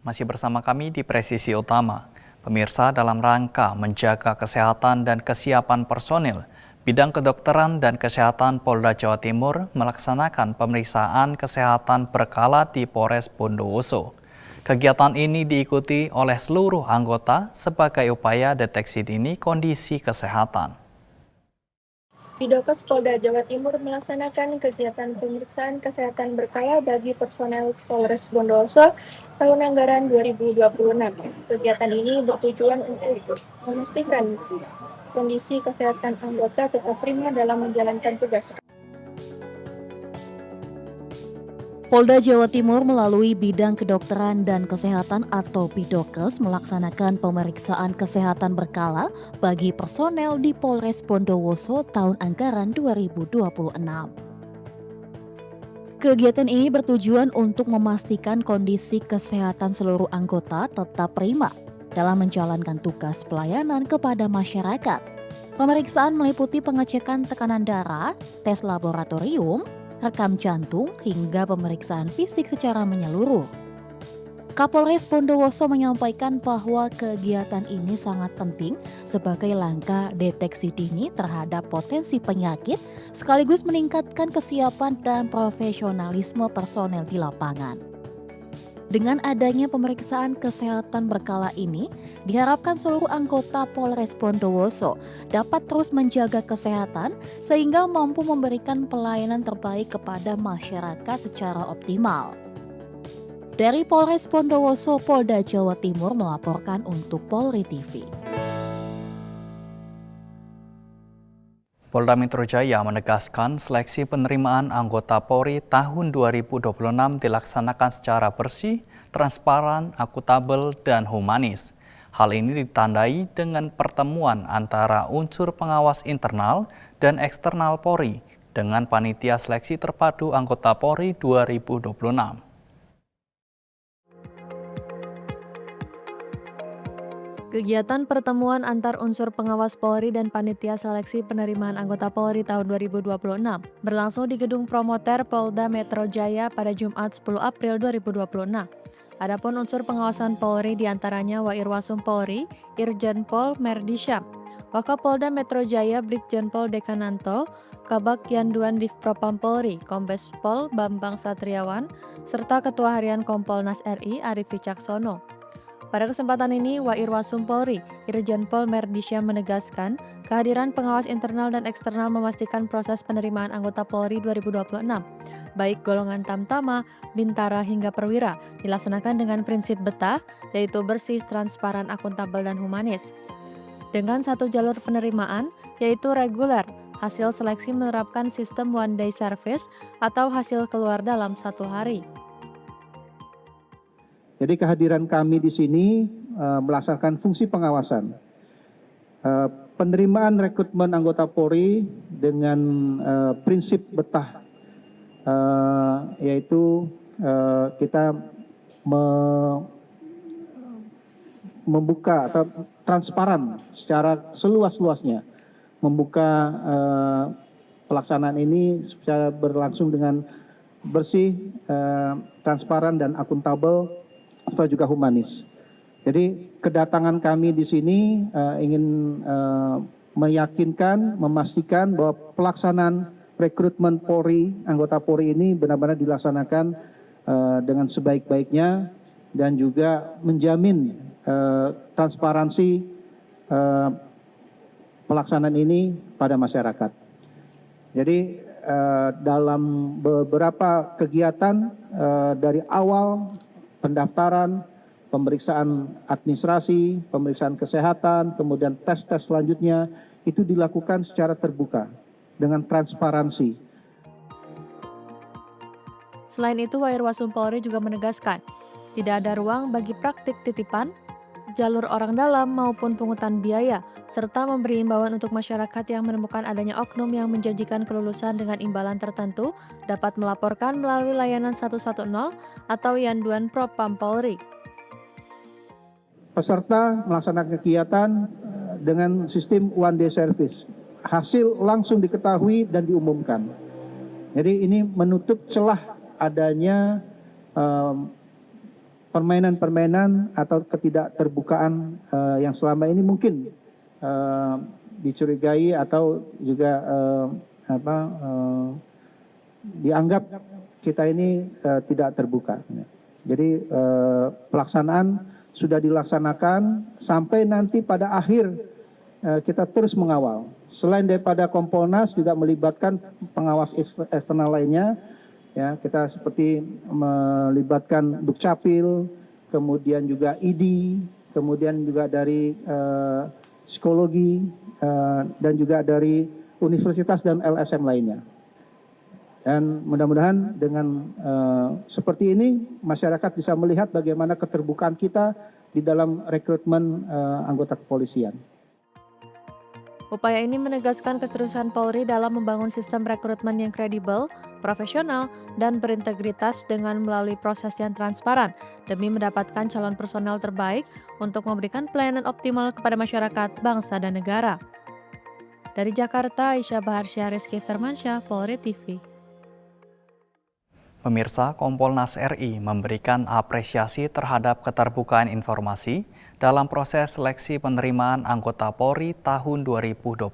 Masih bersama kami di Presisi Utama. Pemirsa, dalam rangka menjaga kesehatan dan kesiapan personil, bidang kedokteran dan kesehatan Polda Jawa Timur melaksanakan pemeriksaan kesehatan berkala di Polres Bondowoso. Kegiatan ini diikuti oleh seluruh anggota sebagai upaya deteksi dini kondisi kesehatan. Bidokes Polda Jawa Timur melaksanakan kegiatan pemeriksaan kesehatan berkala bagi personel Polres Bondowoso tahun anggaran 2026. Kegiatan ini bertujuan untuk memastikan kondisi kesehatan anggota tetap prima dalam menjalankan tugas. Polda Jawa Timur melalui Bidang Kedokteran dan Kesehatan atau Bidokes melaksanakan pemeriksaan kesehatan berkala bagi personel di Polres Bondowoso tahun anggaran 2026. Kegiatan ini bertujuan untuk memastikan kondisi kesehatan seluruh anggota tetap prima dalam menjalankan tugas pelayanan kepada masyarakat. Pemeriksaan meliputi pengecekan tekanan darah, tes laboratorium, rekam jantung, hingga pemeriksaan fisik secara menyeluruh. Kapolres Bondowoso menyampaikan bahwa kegiatan ini sangat penting sebagai langkah deteksi dini terhadap potensi penyakit, sekaligus meningkatkan kesiapan dan profesionalisme personel di lapangan. Dengan adanya pemeriksaan kesehatan berkala ini, diharapkan seluruh anggota Polres Bondowoso dapat terus menjaga kesehatan sehingga mampu memberikan pelayanan terbaik kepada masyarakat secara optimal. Dari Polres Bondowoso, Polda Jawa Timur melaporkan untuk Polri TV. Polda Metro Jaya menegaskan seleksi penerimaan anggota Polri tahun 2026 dilaksanakan secara bersih, transparan, akuntabel, dan humanis. Hal ini ditandai dengan pertemuan antara unsur pengawas internal dan eksternal Polri dengan Panitia Seleksi Terpadu Anggota Polri 2026. Kegiatan pertemuan antar unsur pengawas Polri dan Panitia Seleksi Penerimaan Anggota Polri tahun 2026 berlangsung di Gedung Promoter Polda Metro Jaya pada Jumat 10 April 2026. Adapun unsur pengawasan Polri diantaranya Wairwasum Polri, Irjen Pol Merdisyam, Wakapolda Metro Jaya Brigjen Pol Dekananto, Kabak Yanduan Divpropam Polri, Kombes Pol Bambang Satriawan, serta Ketua Harian Kompolnas RI Arief Wicaksono. Pada kesempatan ini, Wairwasum Polri, Irjen Pol Merdisyam menegaskan kehadiran pengawas internal dan eksternal memastikan proses penerimaan anggota Polri 2026, baik golongan Tamtama, Bintara hingga Perwira, dilaksanakan dengan prinsip betah, yaitu bersih, transparan, akuntabel, dan humanis. Dengan satu jalur penerimaan, yaitu reguler, hasil seleksi menerapkan sistem one day service atau hasil keluar dalam 1 hari. Jadi kehadiran kami di sini melaksanakan fungsi pengawasan. Penerimaan rekrutmen anggota Polri dengan prinsip betah, yaitu kita membuka atau transparan secara seluas-luasnya, membuka pelaksanaan ini secara berlangsung dengan bersih, transparan, dan akuntabel, serta juga humanis. Jadi kedatangan kami di sini ingin meyakinkan, memastikan bahwa pelaksanaan rekrutmen Polri, anggota Polri ini benar-benar dilaksanakan dengan sebaik-baiknya dan juga menjamin transparansi pelaksanaan ini pada masyarakat. Jadi dalam beberapa kegiatan dari awal pendaftaran, pemeriksaan administrasi, pemeriksaan kesehatan, kemudian tes-tes selanjutnya itu dilakukan secara terbuka dengan transparansi. Selain itu, Wairwasum Polri juga menegaskan tidak ada ruang bagi praktik titipan, jalur orang dalam maupun pungutan biaya, serta memberi imbauan untuk masyarakat yang menemukan adanya oknum yang menjanjikan kelulusan dengan imbalan tertentu dapat melaporkan melalui layanan 110 atau Yanduan Propam Polri. Peserta melaksanakan kegiatan dengan sistem one day service. Hasil langsung diketahui dan diumumkan. Jadi ini menutup celah adanya permainan-permainan atau ketidakterbukaan yang selama ini mungkin dicurigai atau juga dianggap kita ini tidak terbuka. Jadi pelaksanaan sudah dilaksanakan sampai nanti pada akhir kita terus mengawal. Selain daripada Kompolnas juga melibatkan pengawas eksternal lainnya. Ya, kita seperti melibatkan Dukcapil, kemudian juga ID, kemudian juga dari psikologi dan juga dari universitas dan LSM lainnya. Dan mudah-mudahan dengan seperti ini masyarakat bisa melihat bagaimana keterbukaan kita di dalam rekrutmen anggota kepolisian. Upaya ini menegaskan keseriusan Polri dalam membangun sistem rekrutmen yang kredibel, profesional, dan berintegritas dengan melalui proses yang transparan demi mendapatkan calon personel terbaik untuk memberikan pelayanan optimal kepada masyarakat, bangsa, dan negara. Dari Jakarta, Aisyah Baharsyah, Rizky Firmansyah, Polri TV. Pemirsa, Kompolnas RI memberikan apresiasi terhadap keterbukaan informasi dalam proses seleksi penerimaan anggota Polri tahun 2026.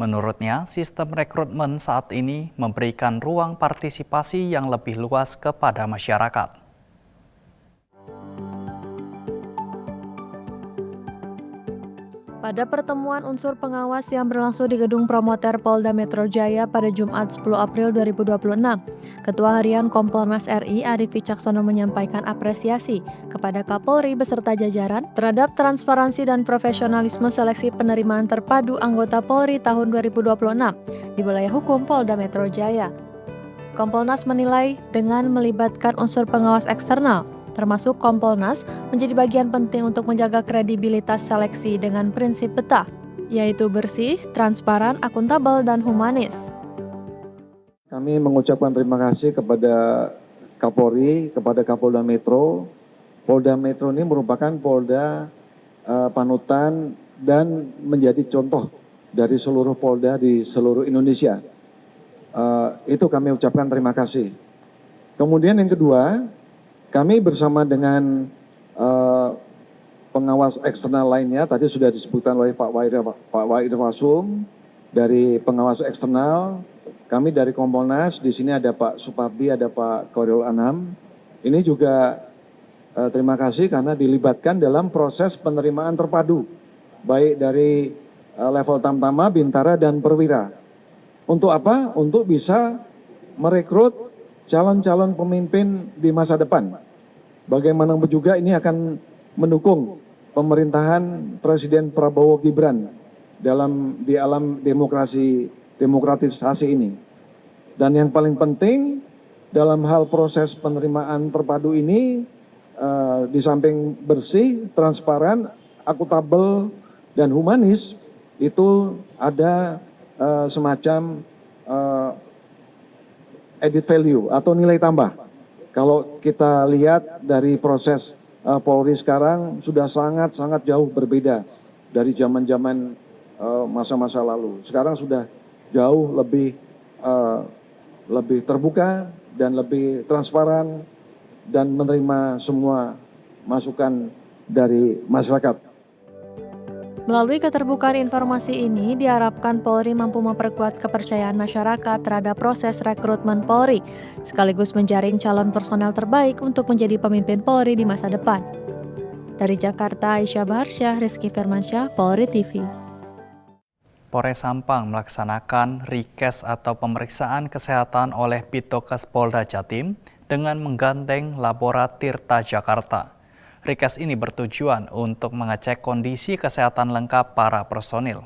Menurutnya, sistem rekrutmen saat ini memberikan ruang partisipasi yang lebih luas kepada masyarakat. Pada pertemuan unsur pengawas yang berlangsung di Gedung Promoter Polda Metro Jaya pada Jumat 10 April 2026, Ketua Harian Kompolnas RI Arief Wicaksono menyampaikan apresiasi kepada Kapolri beserta jajaran terhadap transparansi dan profesionalisme seleksi penerimaan terpadu anggota Polri tahun 2026 di wilayah hukum Polda Metro Jaya. Kompolnas menilai dengan melibatkan unsur pengawas eksternal, termasuk Kompolnas, menjadi bagian penting untuk menjaga kredibilitas seleksi dengan prinsip betah, yaitu bersih, transparan, akuntabel, dan humanis. Kami mengucapkan terima kasih kepada Kapolri, kepada Kapolda Metro. Polda Metro ini merupakan polda panutan dan menjadi contoh dari seluruh polda di seluruh Indonesia. Itu kami ucapkan terima kasih. Kemudian yang kedua, kami bersama dengan pengawas eksternal lainnya, tadi sudah disebutkan oleh Pak Wairwasum dari pengawas eksternal, kami dari Kompolnas, di sini ada Pak Supardi, ada Pak Koril Anam. Ini juga terima kasih karena dilibatkan dalam proses penerimaan terpadu, baik dari level Tamtama, Bintara, dan Perwira. Untuk apa? Untuk bisa merekrut calon-calon pemimpin di masa depan. Bagaimanapun juga ini akan mendukung pemerintahan Presiden Prabowo Gibran di alam demokratisasi ini. Dan yang paling penting dalam hal proses penerimaan terpadu ini, di samping bersih, transparan, akuntabel, dan humanis, itu ada semacam added value atau nilai tambah. Kalau kita lihat dari proses Polri sekarang sudah sangat jauh berbeda dari zaman-zaman masa-masa lalu. Sekarang sudah jauh lebih terbuka dan lebih transparan dan menerima semua masukan dari masyarakat. Melalui keterbukaan informasi ini, diharapkan Polri mampu memperkuat kepercayaan masyarakat terhadap proses rekrutmen Polri, sekaligus menjaring calon personel terbaik untuk menjadi pemimpin Polri di masa depan. Dari Jakarta, Aisyah Baharsyah, Rizky Firmansyah, Polri TV. Polres Sampang melaksanakan rikes atau pemeriksaan kesehatan oleh Bitokes Polda Jatim dengan menggandeng Laborator Tirta Jakarta. Rikes ini bertujuan untuk mengecek kondisi kesehatan lengkap para personil.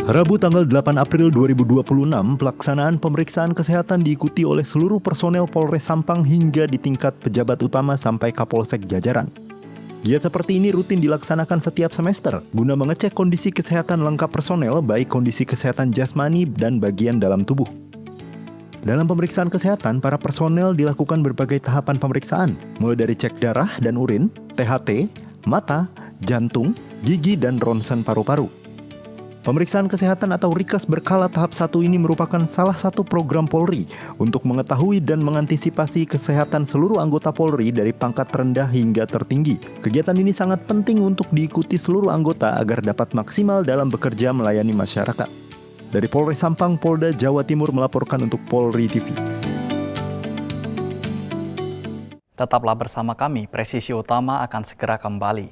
Rabu tanggal 8 April 2026, pelaksanaan pemeriksaan kesehatan diikuti oleh seluruh personel Polres Sampang hingga di tingkat pejabat utama sampai Kapolsek jajaran. Giat seperti ini rutin dilaksanakan setiap semester guna mengecek kondisi kesehatan lengkap personel, baik kondisi kesehatan jasmani dan bagian dalam tubuh. Dalam pemeriksaan kesehatan, para personel dilakukan berbagai tahapan pemeriksaan, mulai dari cek darah dan urin, THT, mata, jantung, gigi, dan ronsen paru-paru. Pemeriksaan kesehatan atau Rikas berkala tahap 1 ini merupakan salah satu program Polri untuk mengetahui dan mengantisipasi kesehatan seluruh anggota Polri dari pangkat rendah hingga tertinggi. Kegiatan ini sangat penting untuk diikuti seluruh anggota agar dapat maksimal dalam bekerja melayani masyarakat. Dari Polres Sampang, Polda Jawa Timur melaporkan untuk Polri TV. Tetaplah bersama kami, Presisi Utama akan segera kembali.